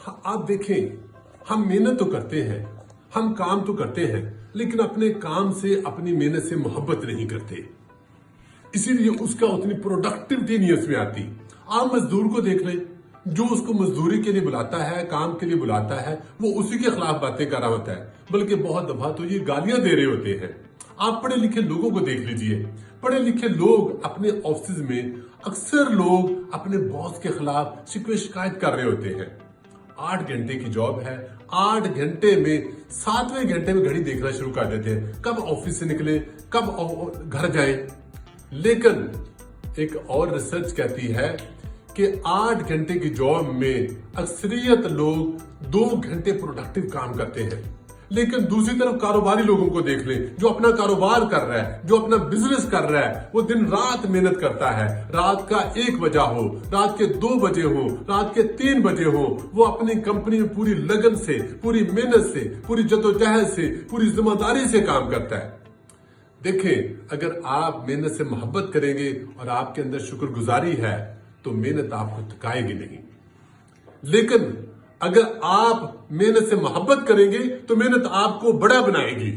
आप देखें, हम मेहनत तो करते हैं, हम काम तो करते हैं, लेकिन अपने काम से, अपनी मेहनत से मोहब्बत नहीं करते, इसीलिए उसका उतनी प्रोडक्टिविटी नहीं उसमें आती। आप मजदूर को देख लें, जो उसको मजदूरी के लिए बुलाता है, काम के लिए बुलाता है, वो उसी के खिलाफ बातें कर रहा होता है, बल्कि बहुत दफा तो ये गालियां दे रहे होते हैं। आप पढ़े लिखे लोगों को देख लीजिए, पढ़े लिखे लोग अपने ऑफिस में अक्सर लोग अपने बॉस के खिलाफ शिकायत कर रहे होते हैं। 8 घंटे की जॉब है, 8 घंटे में 7वें घंटे में घड़ी देखना शुरू कर देते हैं, कब ऑफिस से निकले, कब घर जाए। लेकिन एक और रिसर्च कहती है कि 8 घंटे की जॉब में अक्सरियत लोग 2 घंटे प्रोडक्टिव काम करते हैं। लेकिन दूसरी तरफ कारोबारी लोगों को देख लें, जो अपना कारोबार कर रहा है, जो अपना बिजनेस कर रहा है, वो दिन रात मेहनत करता है। रात का 1 बजा हो, रात के 2 बजे हो, रात के 3 बजे हो, वो अपनी कंपनी में पूरी लगन से, पूरी मेहनत से, पूरी जद्दोजहद से, पूरी जिम्मेदारी से काम करता है। देखें, अगर आप मेहनत से मोहब्बत करेंगे और आपके अंदर शुक्रगुजारी है, तो मेहनत आपको थकाएगी नहीं। लेकिन अगर आप मेहनत से मोहब्बत करेंगे तो मेहनत आपको बड़ा बनाएगी।